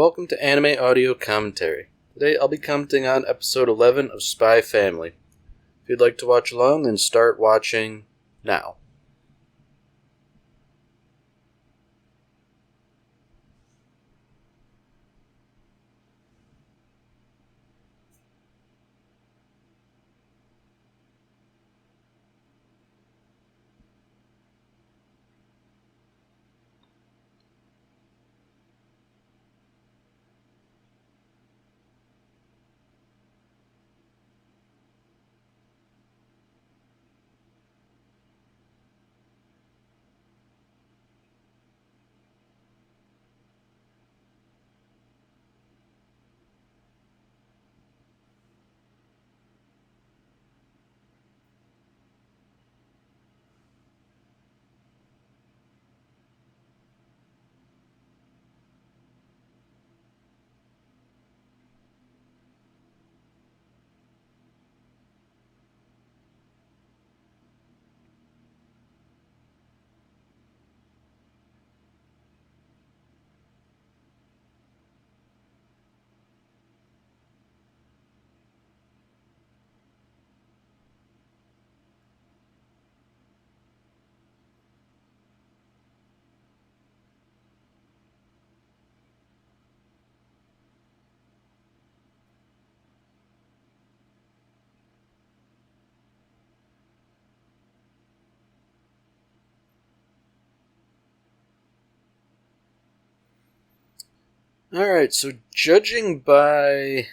welcome to Anime Audio Commentary. Today I'll be commenting on episode 11 of Spy Family. If you'd like to watch along, then start watching now. Alright, so judging by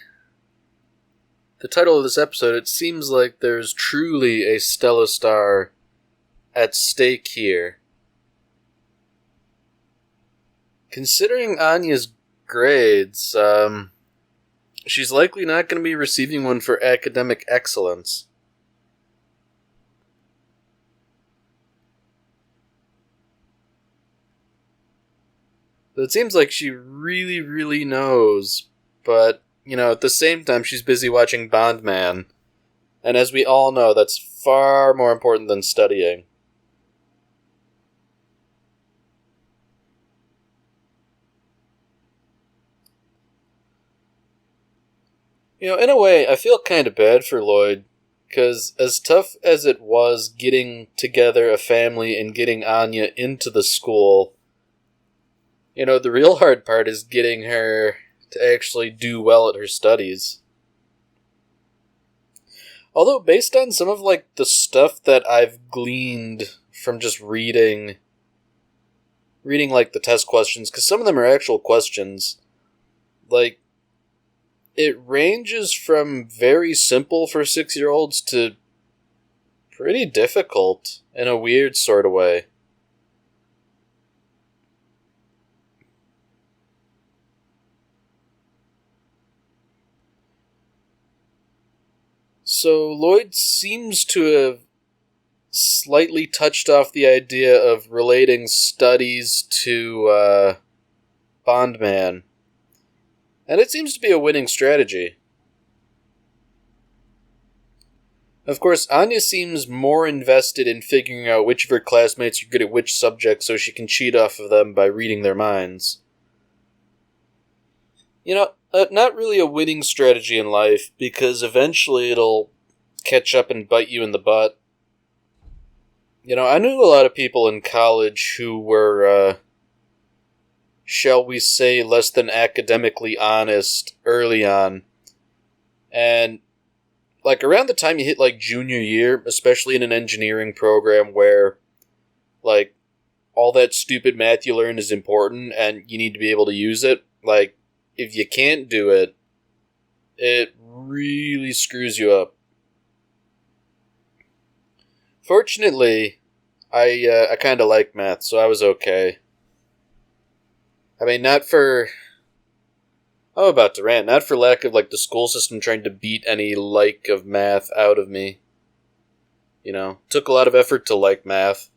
the title of this episode, it seems like there's truly a Stella Star at stake here. Considering Anya's grades, she's likely not going to be receiving one for academic excellence. It seems like she really knows, but, at the same time, she's busy watching Bondman. And as we all know, that's far more important than studying. In a way, I feel kind of bad for Lloyd, because as tough as it was getting together a family and getting Anya into the school, the real hard part is getting her to actually do well at her studies. Although, based on some of, the stuff that I've gleaned from just reading, the test questions, because some of them are actual questions, it ranges from very simple for 6-year-olds to pretty difficult in a weird sort of way. So Lloyd seems to have slightly touched off the idea of relating studies to Bondman. And it seems to be a winning strategy. Of course, Anya seems more invested in figuring out which of her classmates are good at which subject so she can cheat off of them by reading their minds. Not really a winning strategy in life, because eventually it'll catch up and bite you in the butt. I knew a lot of people in college who were, shall we say, less than academically honest early on. And, around the time you hit, junior year, especially in an engineering program where, all that stupid math you learn is important and you need to be able to use it, if you can't do it, it really screws you up. Fortunately, I kind of like math, so I was okay. I mean, I'm about to rant. Not for lack of, the school system trying to beat any like of math out of me. Took a lot of effort to like math.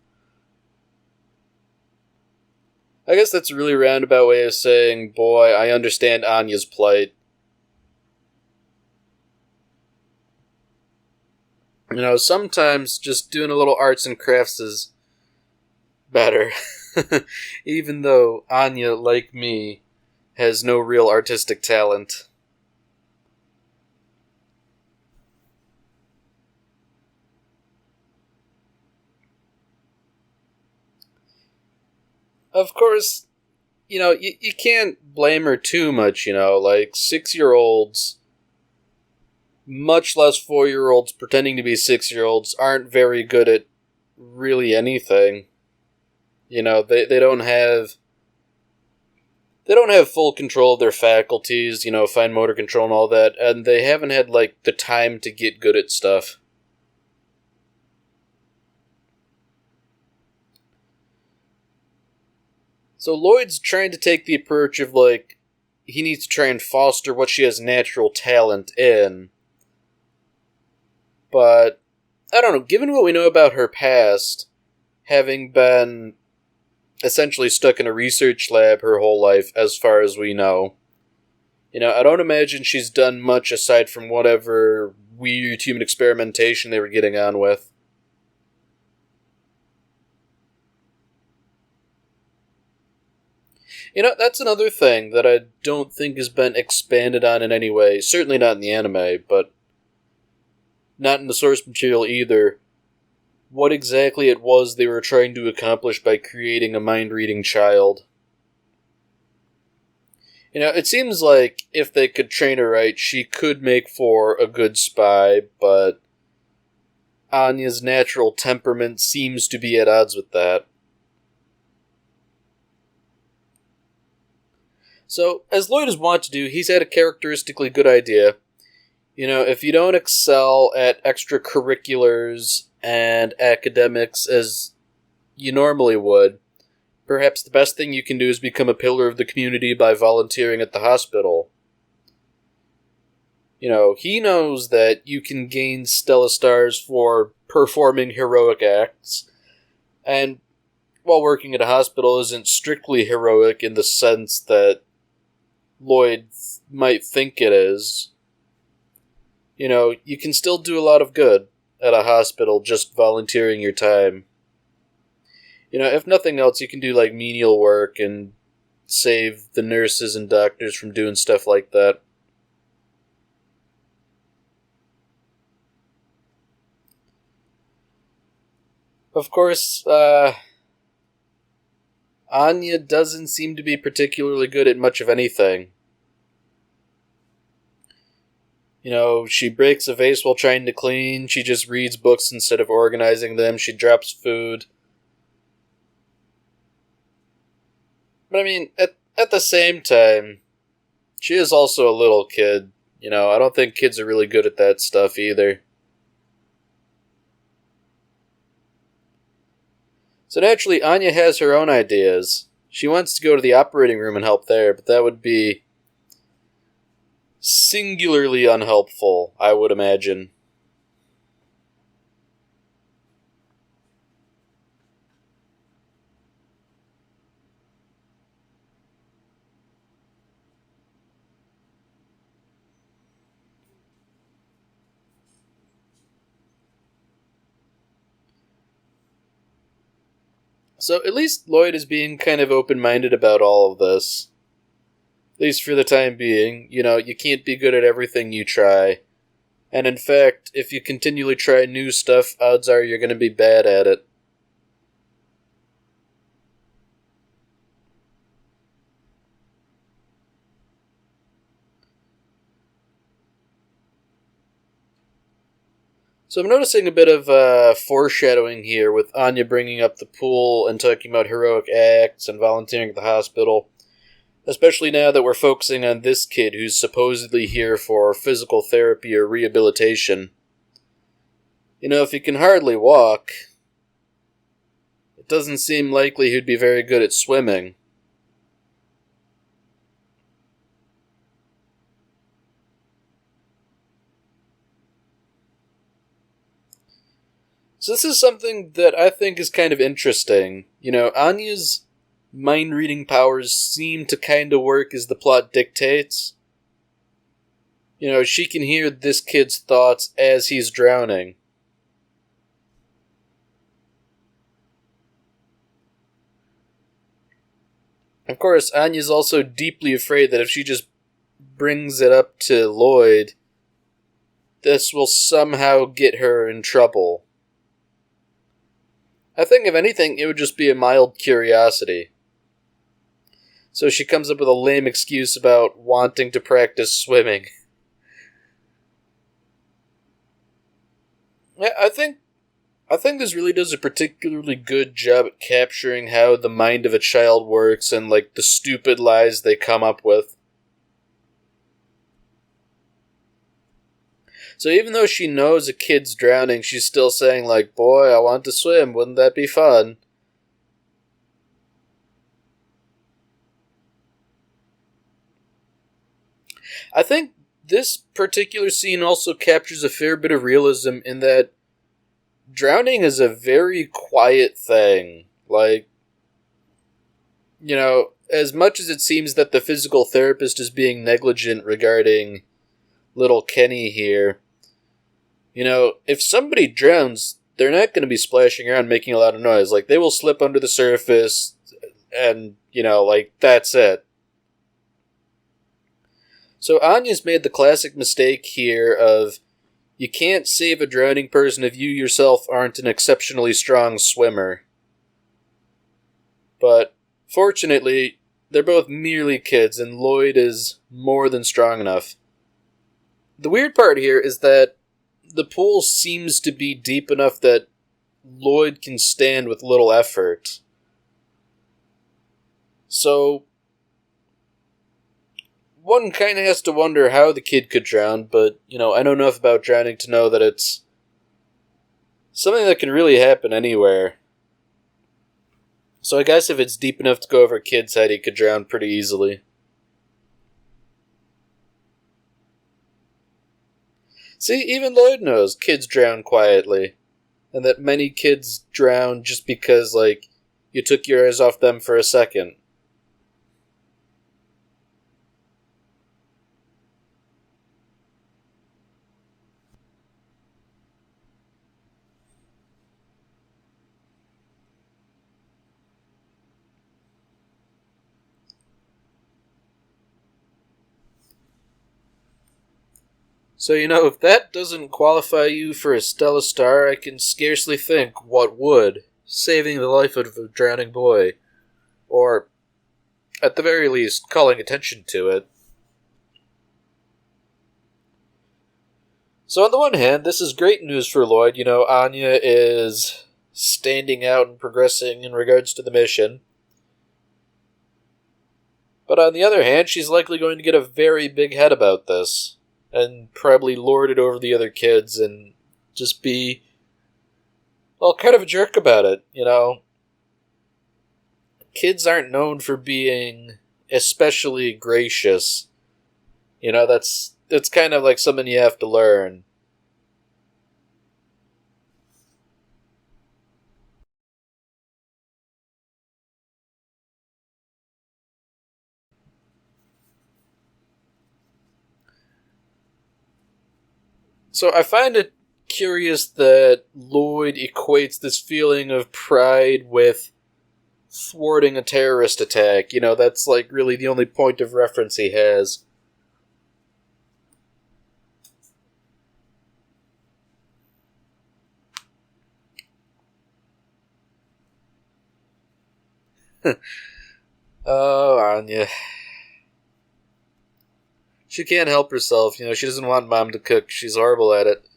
I guess that's a really roundabout way of saying, boy, I understand Anya's plight. Sometimes just doing a little arts and crafts is better. Even though Anya, like me, has no real artistic talent. Of course, you can't blame her too much, like 6-year-olds, much less 4-year-olds pretending to be 6-year-olds, aren't very good at really anything. They don't have full control of their faculties, fine motor control and all that, and they haven't had, the time to get good at stuff. So Lloyd's trying to take the approach of, he needs to try and foster what she has natural talent in. But, I don't know, given what we know about her past, having been essentially stuck in a research lab her whole life, as far as we know, I don't imagine she's done much aside from whatever weird human experimentation they were getting on with. That's another thing that I don't think has been expanded on in any way. Certainly not in the anime, but not in the source material either. What exactly it was they were trying to accomplish by creating a mind-reading child. It seems like if they could train her right, she could make for a good spy, but Anya's natural temperament seems to be at odds with that. So, as Lloyd is wont to do, he's had a characteristically good idea. If you don't excel at extracurriculars and academics as you normally would, perhaps the best thing you can do is become a pillar of the community by volunteering at the hospital. He knows that you can gain Stella Stars for performing heroic acts, and while working at a hospital isn't strictly heroic in the sense that Lloyd might think it is, you can still do a lot of good at a hospital just volunteering your time. If nothing else, you can do menial work and save the nurses and doctors from doing stuff like that. Of course, Anya doesn't seem to be particularly good at much of anything. She breaks a vase while trying to clean, she just reads books instead of organizing them, she drops food. But at the same time, she is also a little kid. I don't think kids are really good at that stuff either. So naturally, Anya has her own ideas. She wants to go to the operating room and help there, but that would be singularly unhelpful, I would imagine. So at least Lloyd is being kind of open-minded about all of this. At least for the time being. You can't be good at everything you try. And in fact, if you continually try new stuff, odds are you're going to be bad at it. So I'm noticing a bit of foreshadowing here with Anya bringing up the pool and talking about heroic acts and volunteering at the hospital. Especially now that we're focusing on this kid who's supposedly here for physical therapy or rehabilitation. If he can hardly walk, it doesn't seem likely he'd be very good at swimming. So this is something that I think is kind of interesting. Anya's mind-reading powers seem to kind of work as the plot dictates. She can hear this kid's thoughts as he's drowning. Of course, Anya's also deeply afraid that if she just brings it up to Lloyd, this will somehow get her in trouble. I think, if anything, it would just be a mild curiosity. So she comes up with a lame excuse about wanting to practice swimming. Yeah, I think this really does a particularly good job at capturing how the mind of a child works and, like, the stupid lies they come up with. So even though she knows a kid's drowning, she's still saying, like, boy, I want to swim, wouldn't that be fun? I think this particular scene also captures a fair bit of realism in that drowning is a very quiet thing. Like, you know, as much as it seems that the physical therapist is being negligent regarding little Kenny here, you know, if somebody drowns, they're not going to be splashing around making a lot of noise. Like, they will slip under the surface and, you know, like, that's it. So Anya's made the classic mistake here of, you can't save a drowning person if you yourself aren't an exceptionally strong swimmer. But, fortunately, they're both merely kids, and Lloyd is more than strong enough. The weird part here is that the pool seems to be deep enough that Lloyd can stand with little effort. So, one kind of has to wonder how the kid could drown, but, you know, I know enough about drowning to know that it's something that can really happen anywhere. So I guess if it's deep enough to go over a kid's head, he could drown pretty easily. See, even Lloyd knows kids drown quietly, and that many kids drown just because, like, you took your eyes off them for a second. So, you know, if that doesn't qualify you for a Stella Star, I can scarcely think what would. Saving the life of a drowning boy. Or, at the very least, calling attention to it. So on the one hand, this is great news for Lloyd. You know, Anya is standing out and progressing in regards to the mission. But on the other hand, she's likely going to get a very big head about this. And probably lord it over the other kids and just be, well, kind of a jerk about it, you know. Kids aren't known for being especially gracious. You know, that's kind of like something you have to learn. So I find it curious that Lloyd equates this feeling of pride with thwarting a terrorist attack. You know, that's like really the only point of reference he has. Oh, Anya. She can't help herself, you know, she doesn't want Mom to cook. She's horrible at it.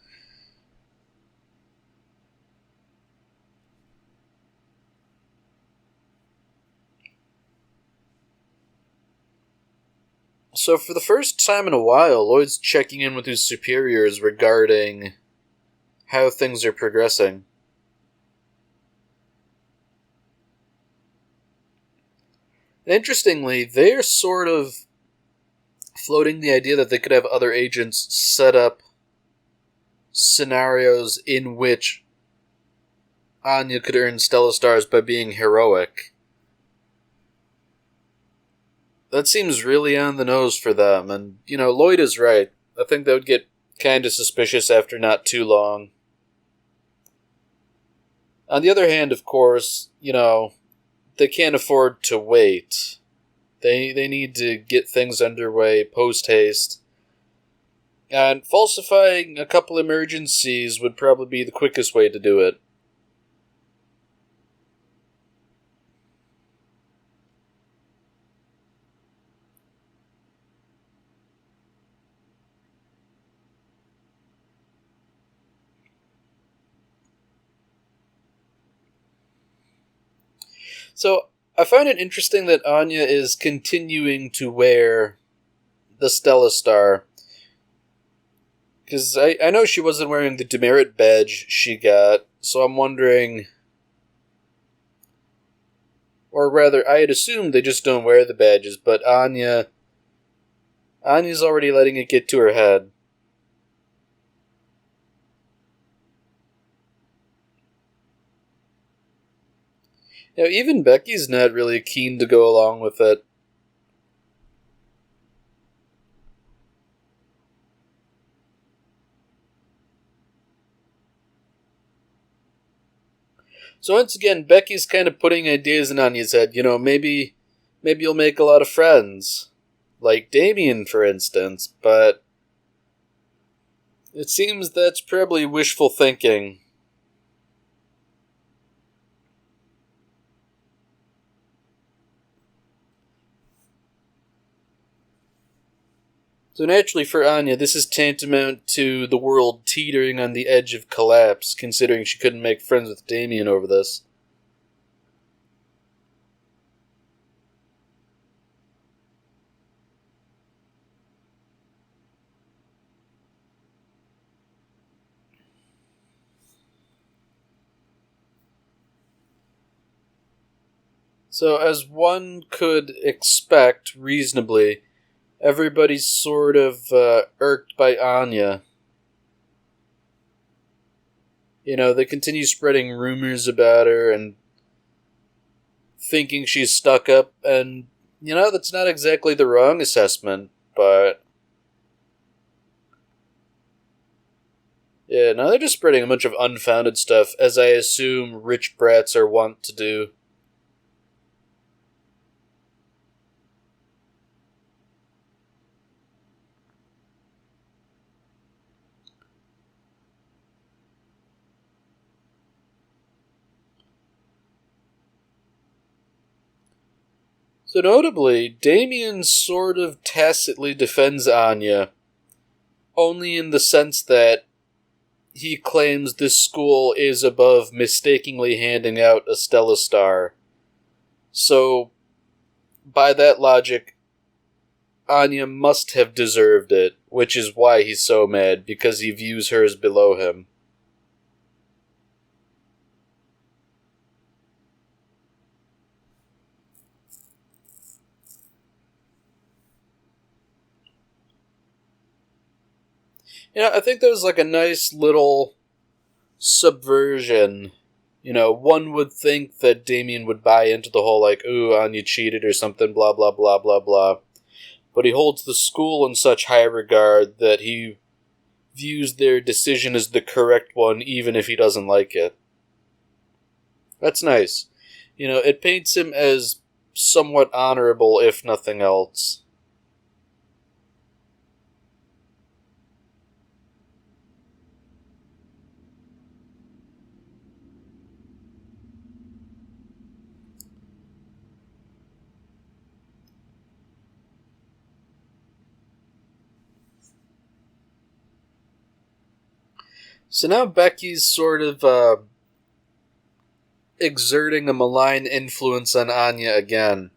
So for the first time in a while, Lloyd's checking in with his superiors regarding how things are progressing. Interestingly, they're sort of floating the idea that they could have other agents set up scenarios in which Anya could earn Stella Stars by being heroic. That seems really on the nose for them, and, you know, Lloyd is right. I think they would get kind of suspicious after not too long. On the other hand, of course, you know, they can't afford to wait. They need to get things underway post-haste. And falsifying a couple emergencies would probably be the quickest way to do it. So, I find it interesting that Anya is continuing to wear the Stella Star. Because I know she wasn't wearing the demerit badge she got, so I'm wondering... Or rather, I had assumed they just don't wear the badges, but Anya's already letting it get to her head. Even Becky's not really keen to go along with it. So once again, Becky's kind of putting ideas in Anya's head. Maybe you'll make a lot of friends. Like Damien, for instance. But it seems that's probably wishful thinking. So naturally for Anya, this is tantamount to the world teetering on the edge of collapse, considering she couldn't make friends with Damien over this. So as one could expect reasonably, everybody's sort of irked by Anya. They continue spreading rumors about her and thinking she's stuck up, and, that's not exactly the wrong assessment, but... Yeah, now they're just spreading a bunch of unfounded stuff, as I assume rich brats are wont to do. So notably, Damien sort of tacitly defends Anya, only in the sense that he claims this school is above mistakenly handing out a Stella Star. So, by that logic, Anya must have deserved it, which is why he's so mad, because he views her as below him. I think there's like a nice little subversion. One would think that Damien would buy into the whole, like, ooh, Anya cheated or something, blah, blah, blah, blah, blah. But he holds the school in such high regard that he views their decision as the correct one, even if he doesn't like it. That's nice. It paints him as somewhat honorable, if nothing else. So now Becky's sort of exerting a malign influence on Anya again.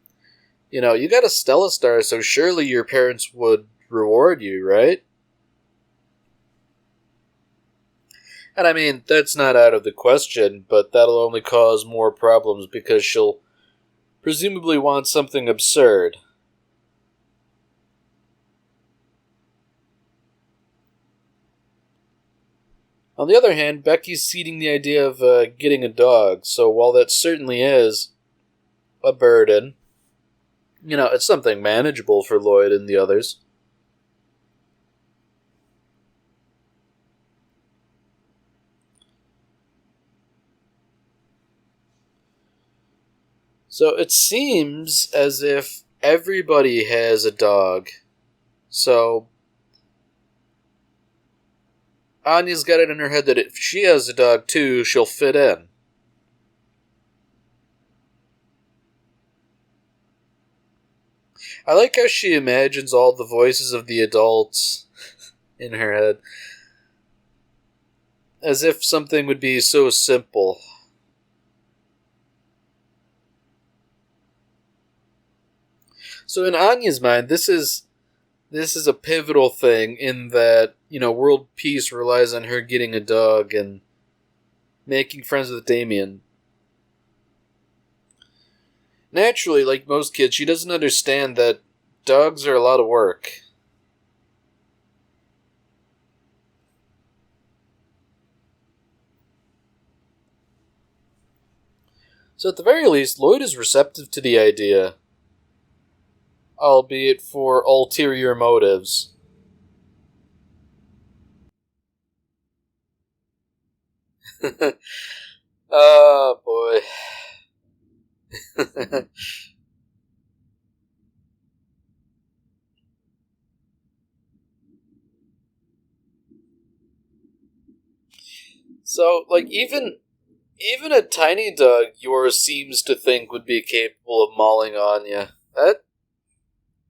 You got a Stella Star, so surely your parents would reward you, right? And I mean, that's not out of the question, but that'll only cause more problems because she'll presumably want something absurd. On the other hand, Becky's seeding the idea of getting a dog, so while that certainly is a burden, it's something manageable for Lloyd and the others. So it seems as if everybody has a dog. So Anya's got it in her head that if she has a dog too, she'll fit in. I like how she imagines all the voices of the adults in her head. As if something would be so simple. So in Anya's mind, this is a pivotal thing in that, world peace relies on her getting a dog and making friends with Damien. Naturally, like most kids, she doesn't understand that dogs are a lot of work. So at the very least, Lloyd is receptive to the idea, albeit for ulterior motives. Oh boy. So, like, even a tiny dog yours seems to think would be capable of mauling Anya.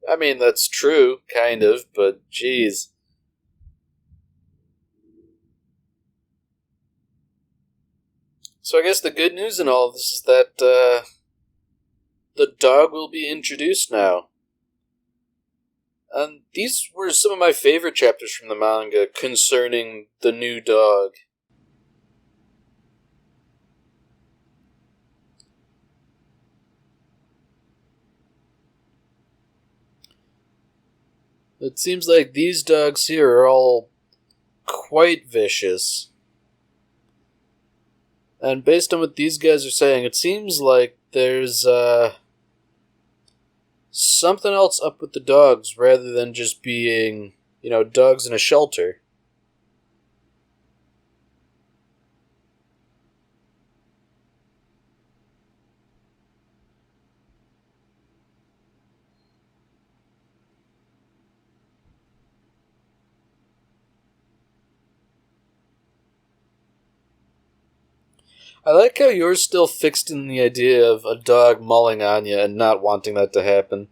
That's true, kind of, but geez. So I guess the good news in all of this is that the dog will be introduced now. And these were some of my favorite chapters from the manga concerning the new dog. It seems like these dogs here are all quite vicious. And based on what these guys are saying, it seems like there's something else up with the dogs rather than just being, dogs in a shelter. I like how you're still fixed in the idea of a dog mauling Anya and not wanting that to happen.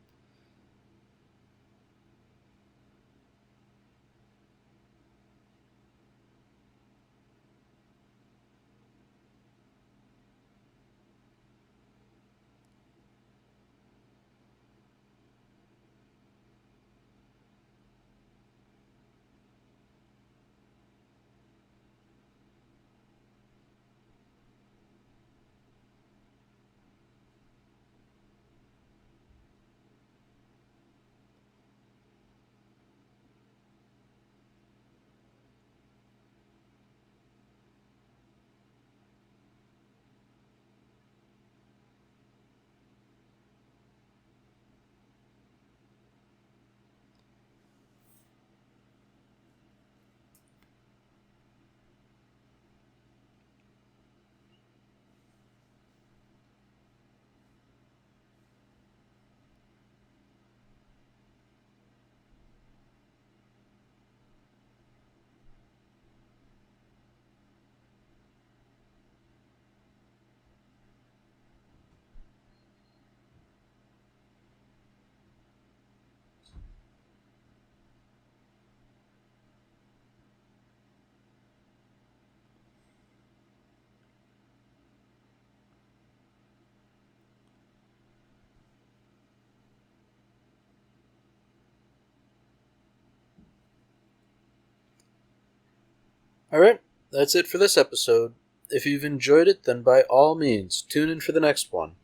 Alright, that's it for this episode. If you've enjoyed it, then by all means, tune in for the next one.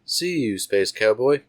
See you, Space Cowboy.